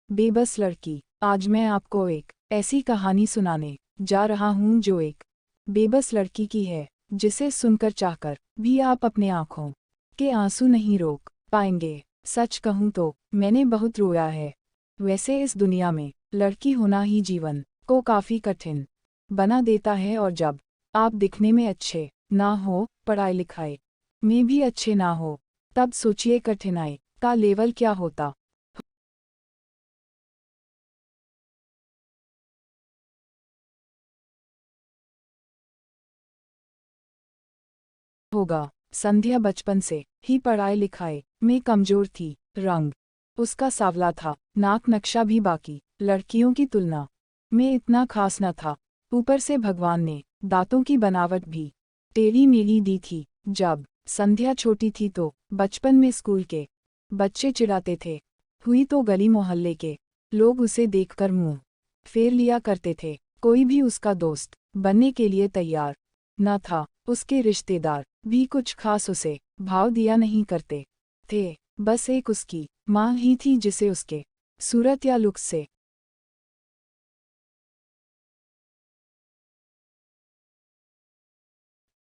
बेबस लड़की। आज मैं आपको एक ऐसी कहानी सुनाने जा रहा हूँ जो एक बेबस लड़की की है, जिसे सुनकर चाहकर भी आप अपने आँखों के आंसू नहीं रोक पाएंगे। सच कहूँ तो मैंने बहुत रोया है। वैसे इस दुनिया में लड़की होना ही जीवन को काफ़ी कठिन बना देता है, और जब आप दिखने में अच्छे ना हो, पढ़ाई लिखाई में भी अच्छे ना हो, तब सोचिए कठिनाई का लेवल क्या होता होगा। संध्या बचपन से ही पढ़ाई लिखाई में कमजोर थी। रंग उसका सांवला था, नाक नक्शा भी बाकी लड़कियों की तुलना में इतना खास न था। ऊपर से भगवान ने दांतों की बनावट भी टेढ़ी मेढ़ी दी थी। जब संध्या छोटी थी तो बचपन में स्कूल के बच्चे चिढ़ाते थे, हुई तो गली मोहल्ले के लोग उसे देखकर मुंह फेर लिया करते थे। कोई भी उसका दोस्त बनने के लिए तैयार न था। उसके रिश्तेदार भी कुछ खास उसे भाव दिया नहीं करते थे। बस एक उसकी माँ ही थी जिसे उसके सूरत या लुक से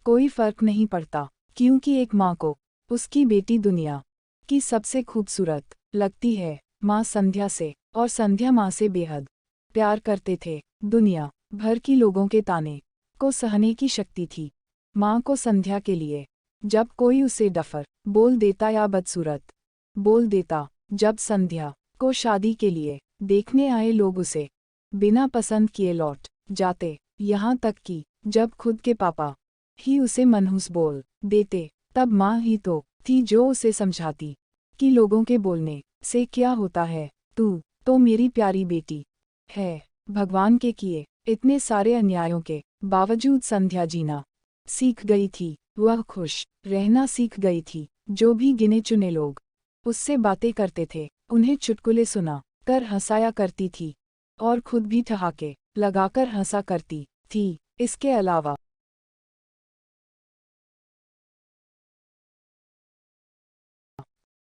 कोई फर्क नहीं पड़ता, क्योंकि एक माँ को उसकी बेटी दुनिया की सबसे खूबसूरत लगती है। माँ संध्या से और संध्या माँ से बेहद प्यार करते थे। दुनिया भर की लोगों के ताने को सहने की शक्ति थी माँ को संध्या के लिए। जब कोई उसे डफर बोल देता या बदसूरत बोल देता, जब संध्या को शादी के लिए देखने आए लोग उसे बिना पसंद किए लौट जाते, यहाँ तक कि जब खुद के पापा ही उसे मनहूस बोल देते, तब माँ ही तो थी जो उसे समझाती कि लोगों के बोलने से क्या होता है, तू तो मेरी प्यारी बेटी है। भगवान के किए इतने सारे अन्यायों के बावजूद संध्या जीना सीख गई थी। वह खुश रहना सीख गई थी। जो भी गिने चुने लोग उससे बातें करते थे, उन्हें चुटकुले सुना कर हंसाया करती थी, और खुद भी ठहाके लगाकर हंसा करती थी। इसके अलावा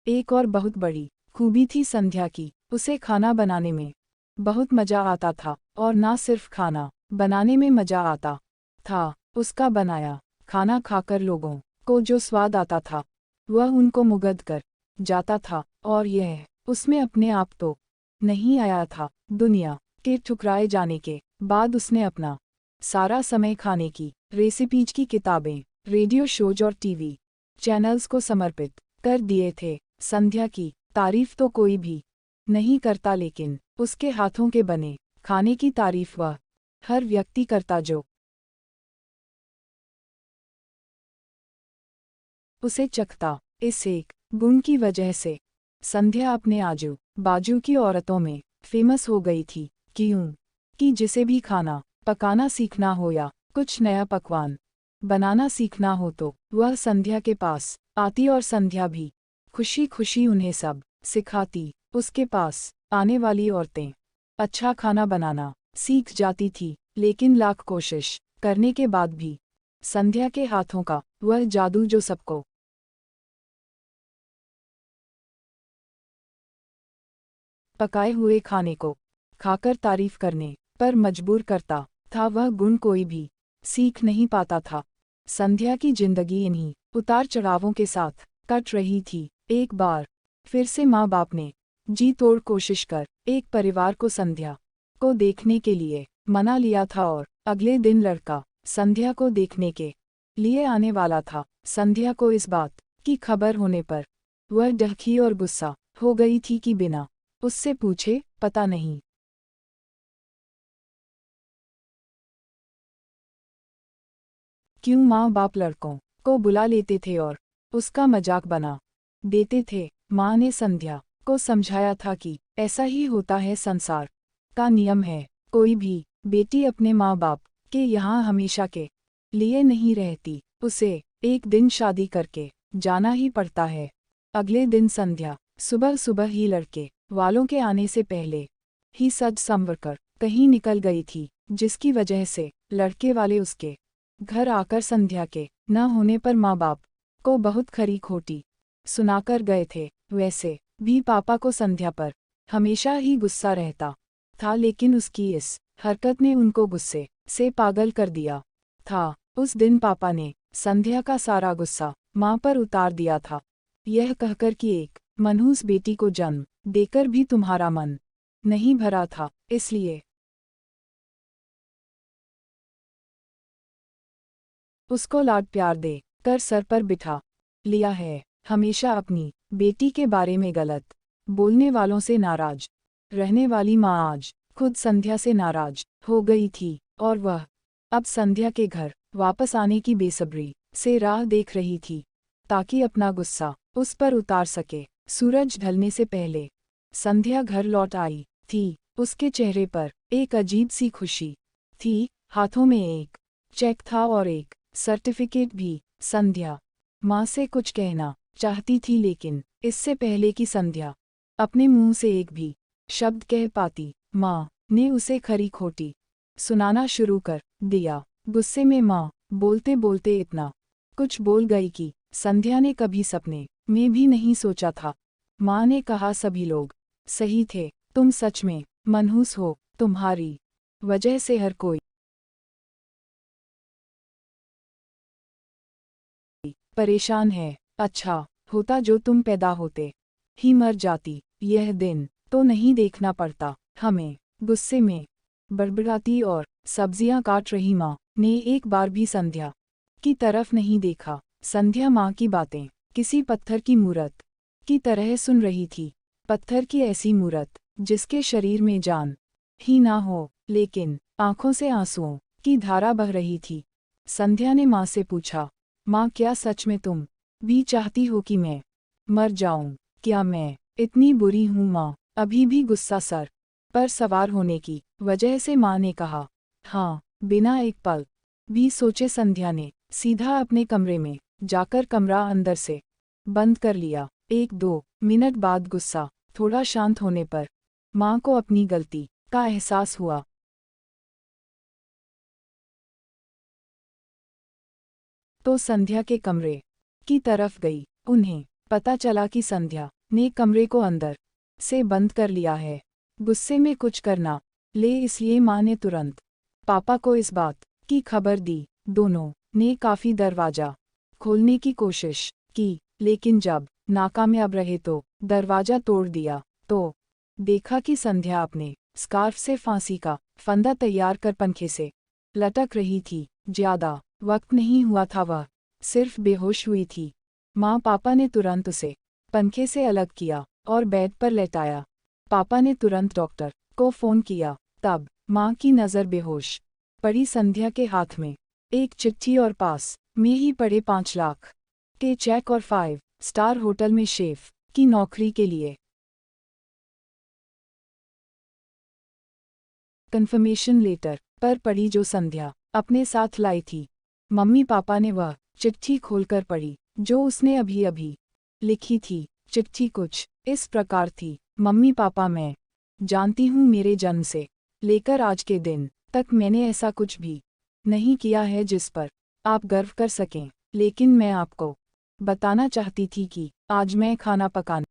एक और बहुत बड़ी खूबी थी संध्या की, उसे खाना बनाने में बहुत मजा आता था। और ना सिर्फ खाना बनाने में मजा आता था, उसका बनाया खाना खाकर लोगों को जो स्वाद आता था, वह उनको मुग्ध कर जाता था। और यह उसमें अपने आप तो नहीं आया था। दुनिया के ठुकराए जाने के बाद उसने अपना सारा समय खाने की रेसिपीज की किताबें, रेडियो शोज और टीवी चैनल्स को समर्पित कर दिए थे। संध्या की तारीफ तो कोई भी नहीं करता, लेकिन उसके हाथों के बने खाने की तारीफ वह हर व्यक्ति करता जो उसे चखता। इस एक गुण की वजह से संध्या अपने आजू बाजू की औरतों में फेमस हो गई थी। क्यों कि जिसे भी खाना पकाना सीखना हो या कुछ नया पकवान बनाना सीखना हो, तो वह संध्या के पास आती, और संध्या भी खुशी खुशी उन्हें सब सिखाती। उसके पास आने वाली औरतें अच्छा खाना बनाना सीख जाती थी, लेकिन लाख कोशिश करने के बाद भी संध्या के हाथों का वह जादू जो सबको पकाए हुए खाने को खाकर तारीफ करने पर मजबूर करता था, वह गुण कोई भी सीख नहीं पाता था। संध्या की जिंदगी इन्हीं उतार चढ़ावों के साथ कट रही थी। एक बार फिर से माँ बाप ने जी तोड़ कोशिश कर एक परिवार को संध्या को देखने के लिए मना लिया था, और अगले दिन लड़का संध्या को देखने के लिए आने वाला था। संध्या को इस बात की खबर होने पर वह डहकी और गुस्सा हो गई थी कि बिना उससे पूछे, पता नहीं क्यों माँ बाप लड़कों को बुला लेते थे और उसका मजाक बना देते थे। माँ ने संध्या को समझाया था कि ऐसा ही होता है, संसार का नियम है। कोई भी बेटी अपने माँ बाप के यहाँ हमेशा के लिए नहीं रहती, उसे एक दिन शादी करके जाना ही पड़ता है। अगले दिन संध्या सुबह सुबह ही लड़के वालों के आने से पहले ही सज संवर कर कहीं निकल गई थी, जिसकी वजह से लड़के वाले उसके घर आकर संध्या के न होने पर माँ बाप को बहुत खरी खोटी सुनाकर गए थे। वैसे भी पापा को संध्या पर हमेशा ही गुस्सा रहता था, लेकिन उसकी इस हरकत ने उनको गुस्से से पागल कर दिया था। उस दिन पापा ने संध्या का सारा गुस्सा माँ पर उतार दिया था, यह कहकर कि एक मनहूस बेटी को जन्म देकर भी तुम्हारा मन नहीं भरा था, इसलिए उसको लाड प्यार दे कर सर पर बिठा लिया है। हमेशा अपनी बेटी के बारे में गलत बोलने वालों से नाराज रहने वाली माँ आज खुद संध्या से नाराज हो गई थी, और वह अब संध्या के घर वापस आने की बेसब्री से राह देख रही थी, ताकि अपना गुस्सा उस पर उतार सके। सूरज ढलने से पहले संध्या घर लौट आई थी। उसके चेहरे पर एक अजीब सी खुशी थी, हाथों में एक चेक था और एक सर्टिफिकेट भी। संध्या माँ से कुछ कहना चाहती थी, लेकिन इससे पहले कि संध्या अपने मुंह से एक भी शब्द कह पाती, माँ ने उसे खरी खोटी सुनाना शुरू कर दिया। गुस्से में माँ बोलते बोलते इतना कुछ बोल गई कि संध्या ने कभी सपने में भी नहीं सोचा था। माँ ने कहा, सभी लोग सही थे, तुम सच में मनहूस हो, तुम्हारी वजह से हर कोई परेशान है। अच्छा होता जो तुम पैदा होते ही मर जाती, यह दिन तो नहीं देखना पड़ता हमें। गुस्से में बड़बड़ाती और सब्जियां काट रही माँ ने एक बार भी संध्या की तरफ नहीं देखा। संध्या माँ की बातें किसी पत्थर की मूरत की तरह सुन रही थी, पत्थर की ऐसी मूरत जिसके शरीर में जान ही ना हो, लेकिन आंखों से आंसुओं की धारा बह रही थी। संध्या ने माँ से पूछा, माँ क्या सच में तुम भी चाहती हो कि मैं मर जाऊं? क्या मैं इतनी बुरी हूँ माँ? अभी भी गुस्सा सर पर सवार होने की वजह से माँ ने कहा, हाँ। बिना एक पल भी सोचे संध्या ने सीधा अपने कमरे में जाकर कमरा अंदर से बंद कर लिया। 1-2 मिनट बाद गुस्सा थोड़ा शांत होने पर माँ को अपनी गलती का एहसास हुआ। तो संध्या के कमरे की तरफ गई। उन्हें पता चला कि संध्या ने कमरे को अंदर से बंद कर लिया है। गुस्से में कुछ करना ले, इसलिए माँ ने तुरंत पापा को इस बात की खबर दी। दोनों ने काफी दरवाजा खोलने की कोशिश की, लेकिन जब नाकामयाब रहे तो दरवाजा तोड़ दिया तो देखा कि संध्या अपने स्कार्फ से फांसी का फंदा तैयार कर पंखे से लटक रही थी। ज्यादा वक्त नहीं हुआ था, वह सिर्फ बेहोश हुई थी। माँ पापा ने तुरंत उसे पंखे से अलग किया और बेड पर लेटाया। पापा ने तुरंत डॉक्टर को फोन किया। तब माँ की नज़र बेहोश पड़ी संध्या के हाथ में एक चिट्ठी और पास में ही पड़े 5 लाख के चेक और 5 स्टार होटल में शेफ की नौकरी के लिए कन्फर्मेशन लेटर पर पड़ी, जो संध्या अपने साथ लाई थी। मम्मी पापा ने वह चिट्ठी खोलकर पढ़ी जो उसने अभी अभी लिखी थी। चिट्ठी कुछ इस प्रकार थी, मम्मी पापा, मैं जानती हूँ मेरे जन्म से लेकर आज के दिन तक मैंने ऐसा कुछ भी नहीं किया है जिस पर आप गर्व कर सकें, लेकिन मैं आपको बताना चाहती थी कि आज मैं खाना पकाने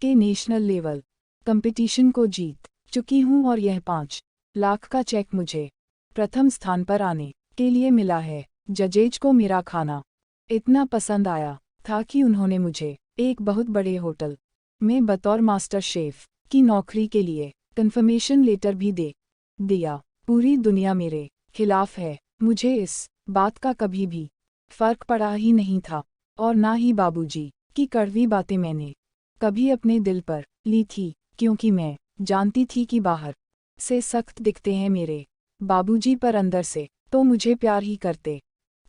के नेशनल लेवल कंपटीशन को जीत चुकी हूँ और यह 5 लाख का चेक मुझे प्रथम स्थान पर आने के लिए मिला है। जजेज को मेरा खाना इतना पसंद आया था कि उन्होंने मुझे एक बहुत बड़े होटल में बतौर मास्टर शेफ की नौकरी के लिए कंफर्मेशन लेटर भी दे दिया। पूरी दुनिया मेरे खिलाफ है, मुझे इस बात का कभी भी फर्क पड़ा ही नहीं था, और ना ही बाबूजी की कड़वी बातें मैंने कभी अपने दिल पर ली थी, क्योंकि मैं जानती थी कि बाहर से सख्त दिखते हैं मेरे बाबूजी, पर अंदर से तो मुझे प्यार ही करते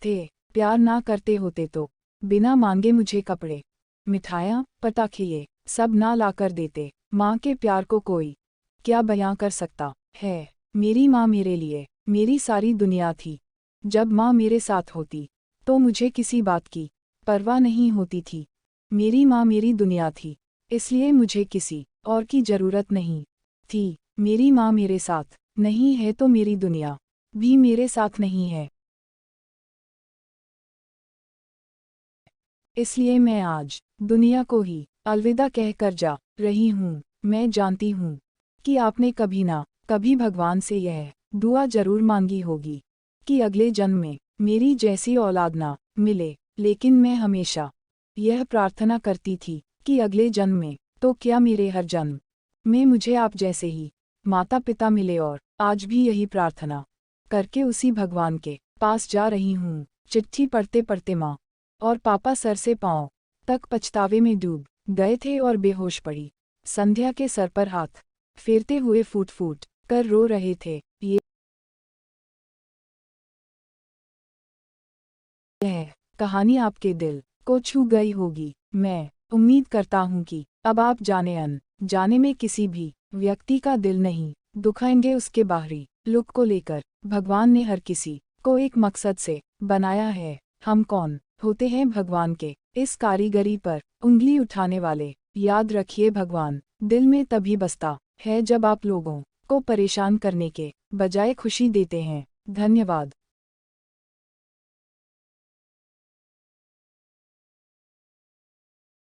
थे। प्यार ना करते होते तो बिना मांगे मुझे कपड़े, मिठाइयाँ, पटाखे ये सब ना लाकर देते। माँ के प्यार को कोई क्या बयां कर सकता है। मेरी माँ मेरे लिए मेरी सारी दुनिया थी। जब माँ मेरे साथ होती तो मुझे किसी बात की परवाह नहीं होती थी। मेरी माँ मेरी दुनिया थी, इसलिए मुझे किसी और की जरूरत नहीं थी। मेरी माँ मेरे साथ नहीं है तो मेरी दुनिया भी मेरे साथ नहीं है। इसलिए मैं आज दुनिया को ही अलविदा कहकर जा रही हूँ। मैं जानती हूँ कि आपने कभी ना कभी भगवान से यह दुआ जरूर मांगी होगी कि अगले जन्म में मेरी जैसी औलाद ना मिले, लेकिन मैं हमेशा यह प्रार्थना करती थी कि अगले जन्म में तो क्या मेरे हर जन्म में मुझे आप जैसे ही माता पिता मिले, और आज भी यही प्रार्थना करके उसी भगवान के पास जा रही हूँ। चिट्ठी पढ़ते पढ़ते माँ और पापा सर से पाँव तक पछतावे में डूब गए थे और बेहोश पड़ी संध्या के सर पर हाथ फेरते हुए फूट फूट कर रो रहे थे। यह कहानी आपके दिल को छू गई होगी। मैं उम्मीद करता हूँ कि अब आप जाने जाने में किसी भी व्यक्ति का दिल नहीं दुखाएंगे। उसके बाहरी लुक को लेकर भगवान ने हर किसी को एक मकसद से बनाया है। हम कौन होते हैं भगवान के इस कारीगरी पर उंगली उठाने वाले? याद रखिए, भगवान दिल में तभी बसता है जब आप लोगों को परेशान करने के बजाय खुशी देते हैं। धन्यवाद।